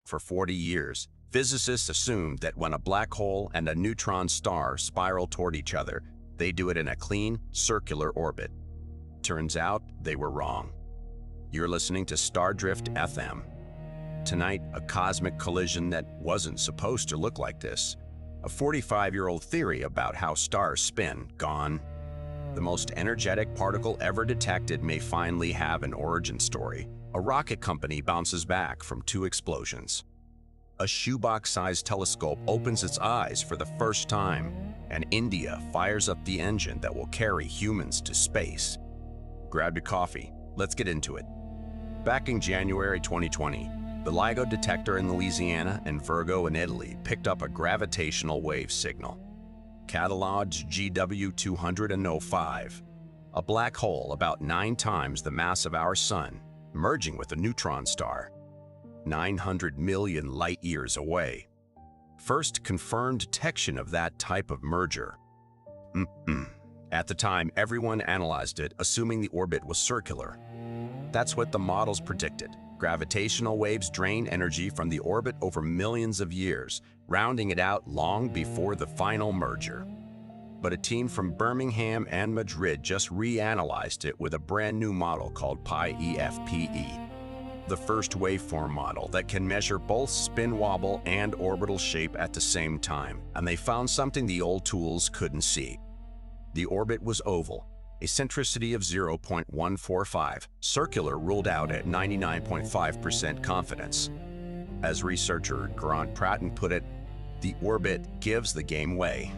For 40 years, physicists assumed that when a black hole and a neutron star spiral toward each other, they do it in a clean, circular orbit. Turns out they were wrong. You're listening to Stardrift FM. Tonight, a cosmic collision that wasn't supposed to look like this. A 45-year-old theory about how stars spin, gone. The most energetic particle ever detected may finally have an origin story. A rocket company bounces back from 2 explosions. A shoebox-sized telescope opens its eyes for the first time, and India fires up the engine that will carry humans to space. Grab your coffee. Let's get into it. Back in January 2020, the LIGO detector in Louisiana and Virgo in Italy picked up a gravitational wave signal. Cataloged GW205, a black hole about 9 times the mass of our Sun, merging with a neutron star, 900 million light-years away. First confirmed detection of that type of merger. At the time, everyone analyzed it, assuming the orbit was circular. That's what the models predicted. Gravitational waves drain energy from the orbit over millions of years, rounding it out long before the final merger. But a team from Birmingham and Madrid just reanalyzed it with a brand new model called PIEFPE, the first waveform model that can measure both spin wobble and orbital shape at the same time, and they found something the old tools couldn't see. The orbit was oval, eccentricity of 0.145, circular ruled out at 99.5% confidence. As researcher Grant Pratton put it, the orbit gives the game away.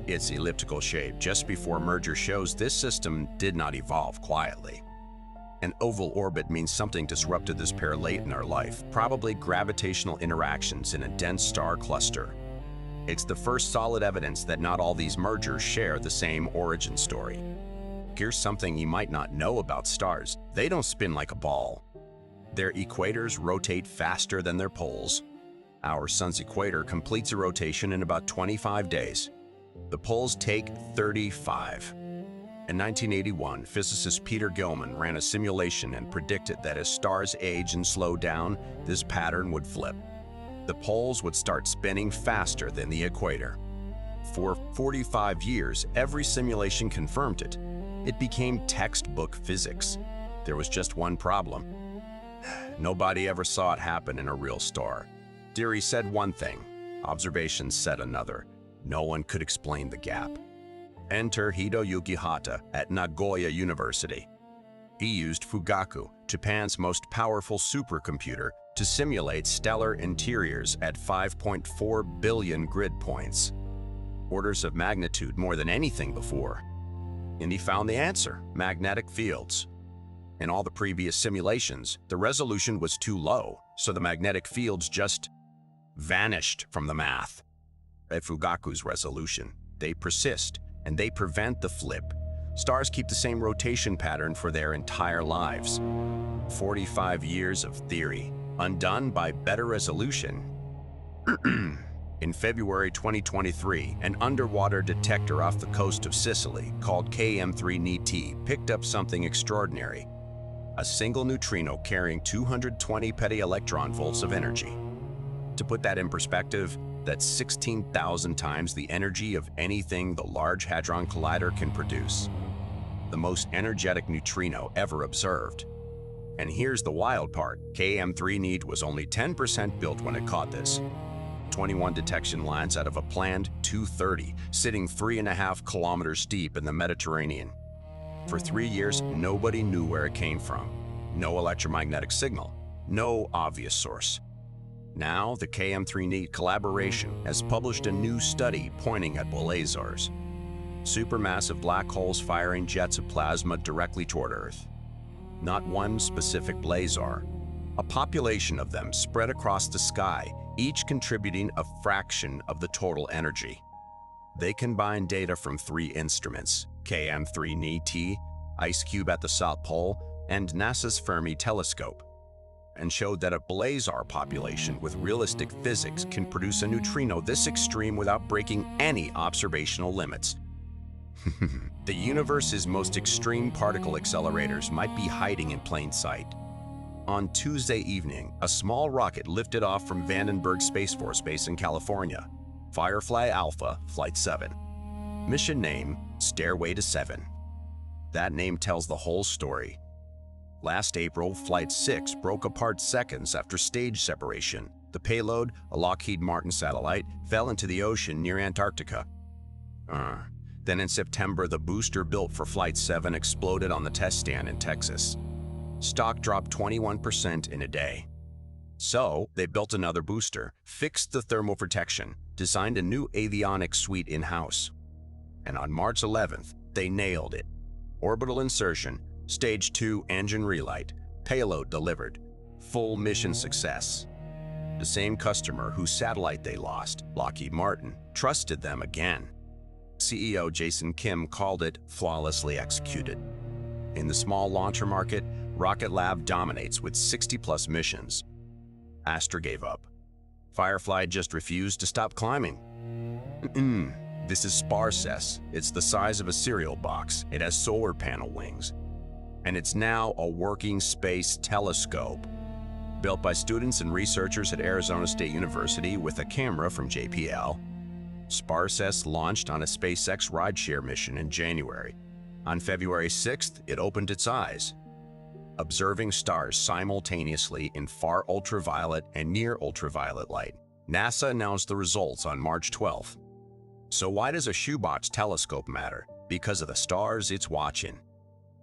Its elliptical shape just before merger shows this system did not evolve quietly. An oval orbit means something disrupted this pair late in our life, probably gravitational interactions in a dense star cluster. It's the first solid evidence that not all these mergers share the same origin story. Here's something you might not know about stars. They don't spin like a ball. Their equators rotate faster than their poles. Our Sun's equator completes a rotation in about 25 days. The poles take 35. In 1981, physicist Peter Gilman ran a simulation and predicted that as stars age and slow down, this pattern would flip. The poles would start spinning faster than the equator. For 45 years, every simulation confirmed it. It became textbook physics. There was just one problem. Nobody ever saw it happen in a real star. Theory said one thing, observations said another. No one could explain the gap. Enter Hiroyuki Hata at Nagoya University. He used Fugaku, Japan's most powerful supercomputer, to simulate stellar interiors at 5.4 billion grid points, orders of magnitude more than anything before. And he found the answer: magnetic fields. In all the previous simulations, the resolution was too low, so the magnetic fields just vanished from the math. At Fugaku's resolution, they persist, and they prevent the flip. Stars keep the same rotation pattern for their entire lives. 45 years of theory, undone by better resolution. In February 2023, an underwater detector off the coast of Sicily called KM3NT picked up something extraordinary: a single neutrino carrying 220 petty electron volts of energy. To put that in perspective, that's 16,000 times the energy of anything the Large Hadron Collider can produce. The most energetic neutrino ever observed. And here's the wild part: KM3NT was only 10% built when it caught this. 21 detection lines out of a planned 230, sitting 3.5 kilometers deep in the Mediterranean. For 3 years, nobody knew where it came from. No electromagnetic signal, no obvious source. Now, the KM3NT collaboration has published a new study pointing at blazars, supermassive black holes firing jets of plasma directly toward Earth. Not one specific blazar, a population of them spread across the sky, each contributing a fraction of the total energy. They combine data from 3 instruments: KM3NT, IceCube at the South Pole, and NASA's Fermi telescope, and showed that a blazar population with realistic physics can produce a neutrino this extreme without breaking any observational limits. The universe's most extreme particle accelerators might be hiding in plain sight. On Tuesday evening, a small rocket lifted off from Vandenberg Space Force Base in California. Firefly Alpha, Flight 7. Mission name, Stairway to 7. That name tells the whole story. Last April, Flight 6 broke apart seconds after stage separation. The payload, a Lockheed Martin satellite, fell into the ocean near Antarctica. Then in September, the booster built for Flight 7 exploded on the test stand in Texas. Stock dropped 21% in a day. So, they built another booster, fixed the thermal protection, designed a new avionics suite in-house. And on March 11th, they nailed it. Orbital insertion, Stage 2 engine relight, payload delivered, full mission success. The same customer whose satellite they lost, Lockheed Martin, trusted them again. CEO Jason Kim called it flawlessly executed. In the small launcher market, Rocket Lab dominates with 60-plus missions. Astra gave up. Firefly just refused to stop climbing. This is SPARCS. It's the size of a cereal box. It has solar panel wings. And it's now a working space telescope. Built by students and researchers at Arizona State University with a camera from JPL. SPARCS launched on a SpaceX rideshare mission in January. On February 6th, it opened its eyes. Observing stars simultaneously in far ultraviolet and near ultraviolet light. NASA announced the results on March 12th. So why does a shoebox telescope matter? Because of the stars it's watching.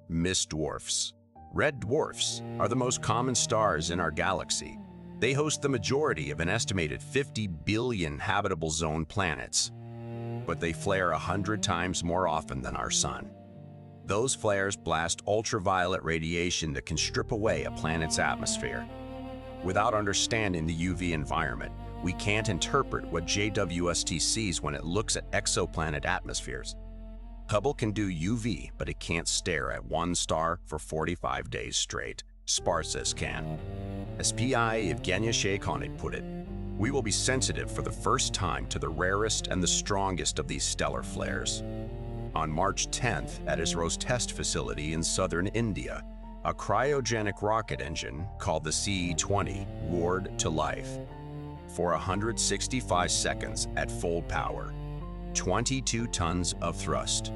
M-dwarfs. Red dwarfs are the most common stars in our galaxy. They host the majority of an estimated 50 billion habitable zone planets. But they flare 100 times more often than our sun. Those flares blast ultraviolet radiation that can strip away a planet's atmosphere. Without understanding the UV environment, we can't interpret what JWST sees when it looks at exoplanet atmospheres. Hubble can do UV, but it can't stare at one star for 45 days straight. SPARCS can. As PI Gaganyaan put it, we will be sensitive for the first time to the rarest and the strongest of these stellar flares. On March 10th, at ISRO's test facility in southern India, a cryogenic rocket engine called the CE-20 roared to life. For 165 seconds at full power, 22 tons of thrust.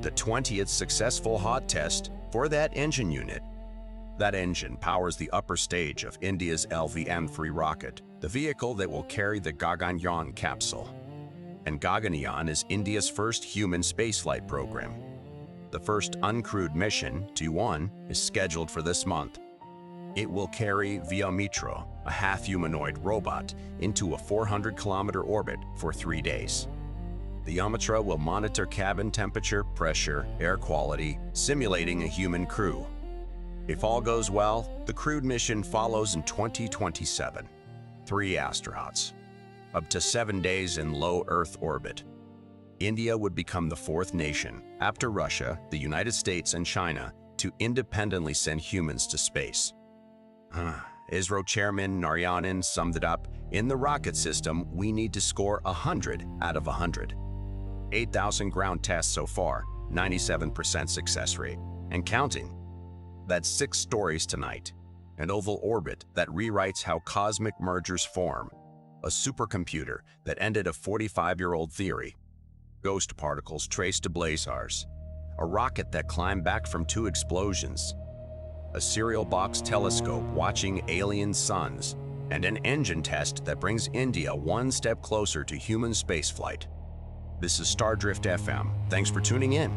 The 20th successful hot test for that engine unit. That engine powers the upper stage of India's LVM-3 rocket, the vehicle that will carry the Gaganyaan capsule. And Gaganyaan is India's first human spaceflight program. The first uncrewed mission, T1, is scheduled for this month. It will carry Metro, a half-humanoid robot, into a 400-kilometer orbit for 3 days. The Yamatra will monitor cabin temperature, pressure, air quality, simulating a human crew. If all goes well, the crewed mission follows in 2027. 3 astronauts. Up to 7 days in low Earth orbit. India would become the 4th nation, after Russia, the United States, and China, to independently send humans to space. ISRO Chairman Narayanan summed it up, in the rocket system, we need to score 100 out of 100. 8,000 ground tests so far, 97% success rate, and counting. That's 6 stories tonight. An oval orbit that rewrites how cosmic mergers form. A supercomputer that ended a 45-year-old theory. Ghost particles traced to blazars. A rocket that climbed back from 2 explosions. A Shoebox Telescope watching alien suns. And an engine test that brings India 1 step closer to human spaceflight. This is Stardrift FM. Thanks for tuning in.